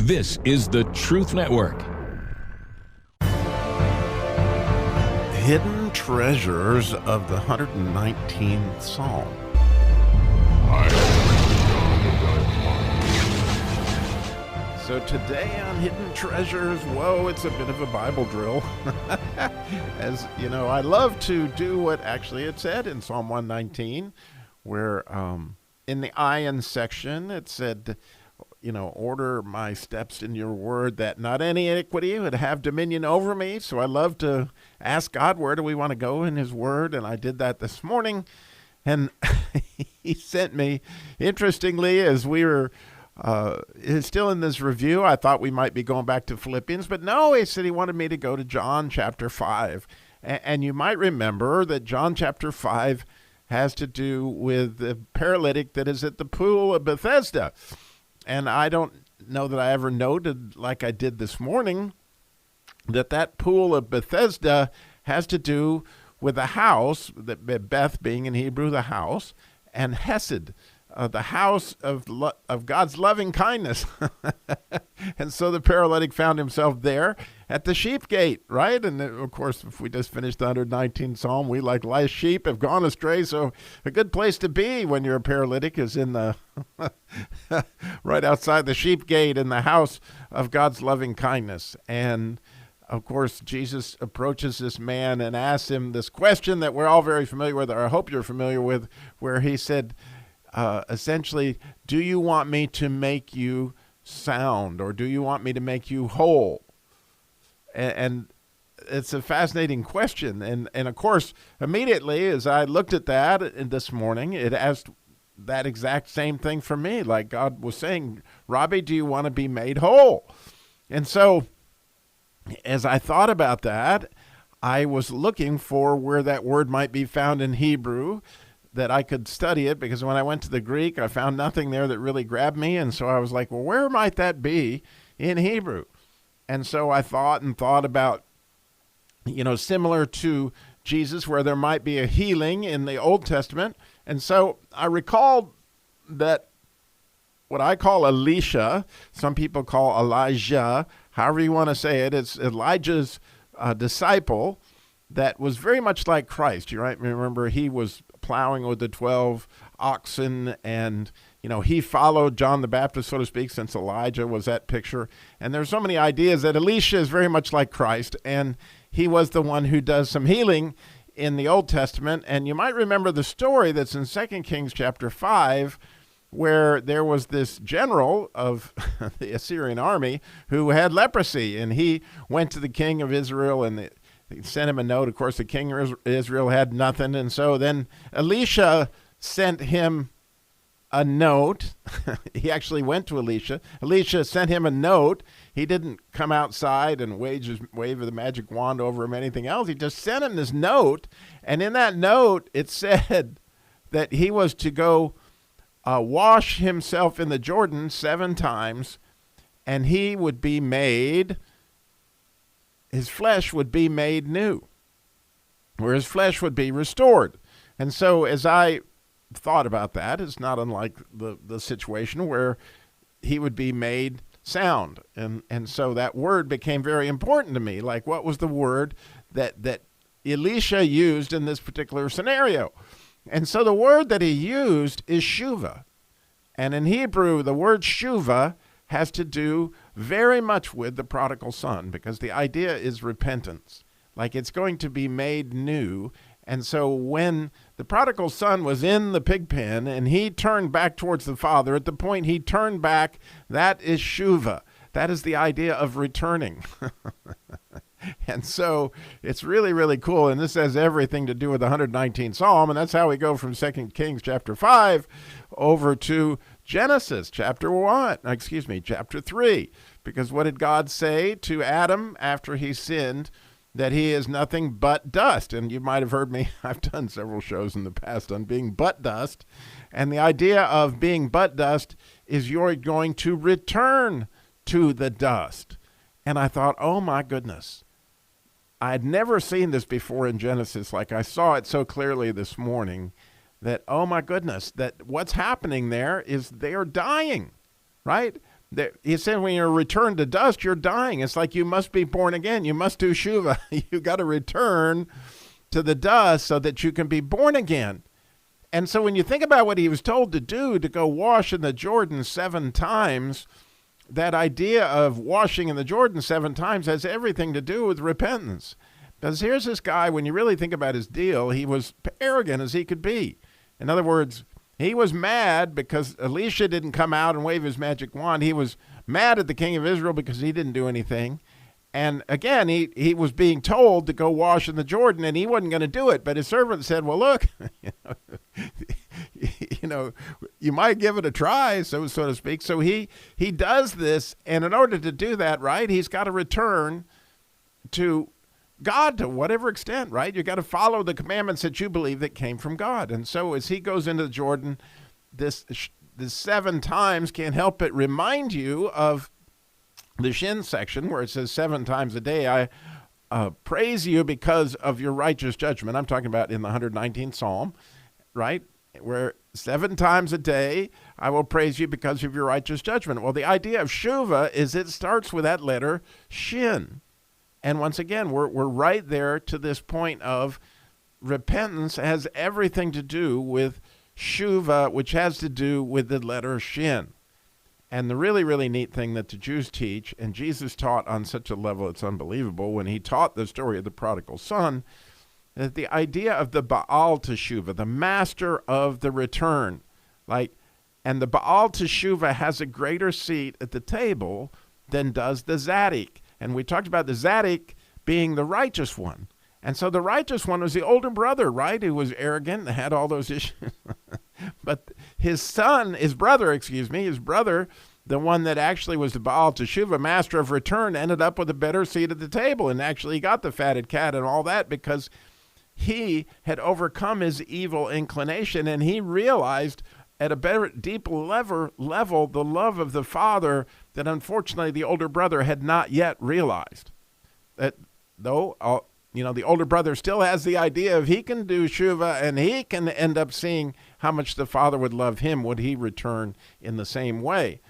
This is the Truth Network. Hidden treasures of the 119th Psalm. So today on Hidden Treasures, whoa, it's a bit of a Bible drill. As you know, I love to do what actually it said in Psalm 119, where in the iron section it said, order my steps in your word, that not any iniquity would have dominion over me. So I love to ask God, where do we want to go in his word? And I did that this morning. And he sent me, interestingly, as we were still in this review, I thought we might be going back to Philippians, but no, he said he wanted me to go to John chapter 5. And you might remember that John chapter 5 has to do with the paralytic that is at the Pool of Bethesda. And I don't know that I ever noted, like I did this morning, that Pool of Bethesda has to do with a house, that Beth being in Hebrew the house, and Hesed, the house of God's loving kindness. And so the paralytic found himself there at the sheep gate, right? And of course, if we just finished the 119th Psalm, we like sheep have gone astray. So a good place to be when you're a paralytic is in the right outside the sheep gate in the house of God's loving kindness. And of course, Jesus approaches this man and asks him this question that we're all very familiar with, or I hope you're familiar with, where he said, essentially, do you want me to make you sound, or do you want me to make you whole? And it's a fascinating question. And of course, immediately as I looked at that this morning, it asked that exact same thing for me. Like God was saying, Robbie, do you want to be made whole? And so as I thought about that, I was looking for where that word might be found in Hebrew, that I could study it, because when I went to the Greek, I found nothing there that really grabbed me. And so I was like, well, where might that be in Hebrew? And so I thought about, similar to Jesus, where there might be a healing in the Old Testament. And so I recalled that what I call Elisha, some people call Elijah, however you want to say it, it's Elijah's disciple that was very much like Christ. You right? Remember, he was plowing with the 12 oxen, and he followed John the Baptist, so to speak, since Elijah was that picture. And there's so many ideas that Elisha is very much like Christ, and he was the one who does some healing in the Old Testament. And you might remember the story that's in 2 Kings chapter 5, where there was this general of the Assyrian army who had leprosy, and he went to the king of Israel, and they sent him a note. Of course, the king of Israel had nothing. And so then Elisha sent him a note. He actually went to Elisha. Elisha sent him a note. He didn't come outside and wave the magic wand over him, anything else. He just sent him this note. And in that note, it said that he was to go wash himself in the Jordan 7 times, and he would be made, his flesh would be made new, where his flesh would be restored. And so as I thought about that, it's not unlike the situation where he would be made sound. And so that word became very important to me. Like, what was the word that Elisha used in this particular scenario? And so the word that he used is Shuva. And in Hebrew, the word Shuva has to do very much with the prodigal son, because the idea is repentance. Like, it's going to be made new. And so when the prodigal son was in the pig pen and he turned back towards the father, at the point he turned back, that is Shuva. That is the idea of returning. And so it's really, really cool. And this has everything to do with the 119th Psalm. And that's how we go from 2 Kings chapter 5 over to Genesis chapter 3. Because what did God say to Adam after he sinned? That he is nothing but dust. And you might have heard me, I've done several shows in the past on being but dust. And the idea of being but dust is you're going to return to the dust. And I thought, oh my goodness, I had never seen this before in Genesis. Like, I saw it so clearly this morning that, oh my goodness, that what's happening there is they are dying, right? He said when you're returned to dust, you're dying. It's like you must be born again. You must do Shuva. You got to return to the dust so that you can be born again. And so when you think about what he was told to do, to go wash in the Jordan 7 times, that idea of washing in the Jordan 7 times has everything to do with repentance. Because here's this guy, when you really think about his deal, he was arrogant as he could be. In other words, he was mad because Elisha didn't come out and wave his magic wand. He was mad at the king of Israel because he didn't do anything. And again, he was being told to go wash in the Jordan, and he wasn't going to do it. But his servant said, well, look, you might give it a try, so to speak. So he does this, and in order to do that, right, he's got to return to God to whatever extent, right? You got to follow the commandments that you believe that came from God. And so as he goes into the Jordan, this 7 times can't help but remind you of the Shin section where it says 7 times a day, I praise you because of your righteous judgment. I'm talking about in the 119th Psalm, right? Where 7 times a day, I will praise you because of your righteous judgment. Well, the idea of Shuva is it starts with that letter Shin. And once again, we're right there to this point of repentance has everything to do with Shuva, which has to do with the letter Shin. And the really, really neat thing that the Jews teach, and Jesus taught on such a level it's unbelievable, when he taught the story of the prodigal son, that the idea of the Baal Teshuvah, the master of the return, and the Baal Teshuvah has a greater seat at the table than does the Zaddik. And we talked about the Zaddik being the righteous one. And so the righteous one was the older brother, right, who was arrogant and had all those issues. But his brother, the one that actually was the Baal Teshuvah, master of return, ended up with a better seat at the table and actually got the fatted cat and all that because he had overcome his evil inclination and he realized at a better, deeper level, the love of the Father that unfortunately the older brother had not yet realized. That though, the older brother still has the idea of he can do Shuva and he can end up seeing how much the Father would love him, would he return in the same way.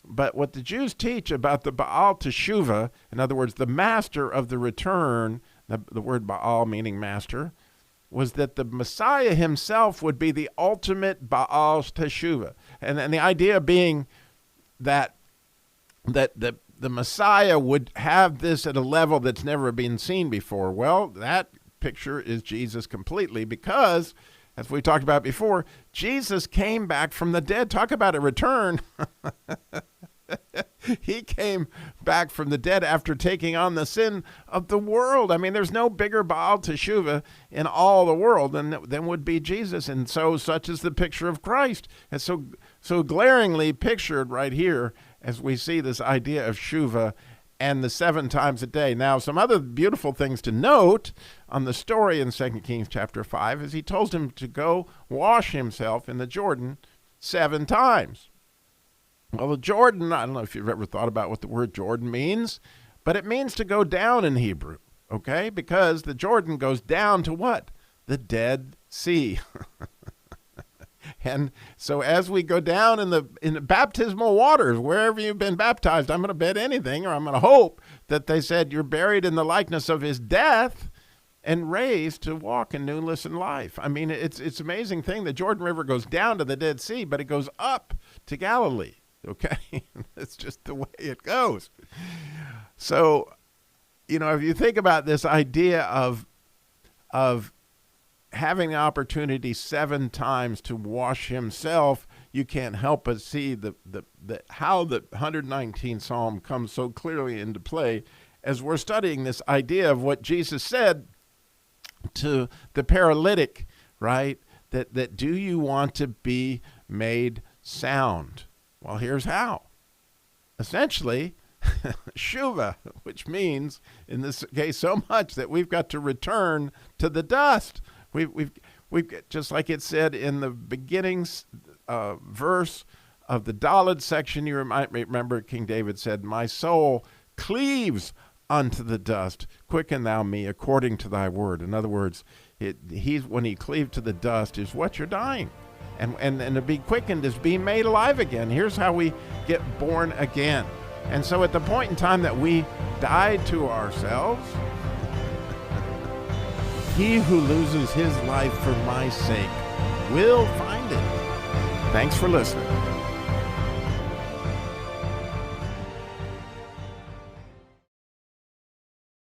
But what the Jews teach about the Baal Teshuvah, in other words, the master of the return, the word Baal meaning master, was that the Messiah himself would be the ultimate Baal Teshuvah. And the idea being that the Messiah would have this at a level that's never been seen before. Well, that picture is Jesus completely because, as we talked about before, Jesus came back from the dead. Talk about a return. He came back from the dead after taking on the sin of the world. I mean, there's no bigger Baal Teshuvah in all the world than would be Jesus. And so such is the picture of Christ. And so glaringly pictured right here as we see this idea of Shuva and the 7 times a day. Now, some other beautiful things to note on the story in 2 Kings chapter 5 is he told him to go wash himself in the Jordan 7 times. Well, the Jordan, I don't know if you've ever thought about what the word Jordan means, but it means to go down in Hebrew, okay? Because the Jordan goes down to what? The Dead Sea. And so as we go down in the baptismal waters, wherever you've been baptized, I'm going to bet anything, or I'm going to hope that they said you're buried in the likeness of his death and raised to walk in newness in life. I mean, it's an amazing thing. The Jordan River goes down to the Dead Sea, but it goes up to Galilee. Okay, that's just the way it goes. So, if you think about this idea of having the opportunity 7 times to wash himself, you can't help but see how the 119th Psalm comes so clearly into play as we're studying this idea of what Jesus said to the paralytic, right? That do you want to be made sound? Well, here's how. Essentially, Shuva, which means, in this case, so much that we've got to return to the dust. We've just like it said in the beginning verse of the Dalet section, you might remember King David said, my soul cleaves unto the dust. Quicken thou me according to thy word. In other words, when he cleaved to the dust is what you're dying. And to be quickened is being made alive again. Here's how we get born again. And so at the point in time that we die to ourselves, he who loses his life for my sake will find it. Thanks for listening.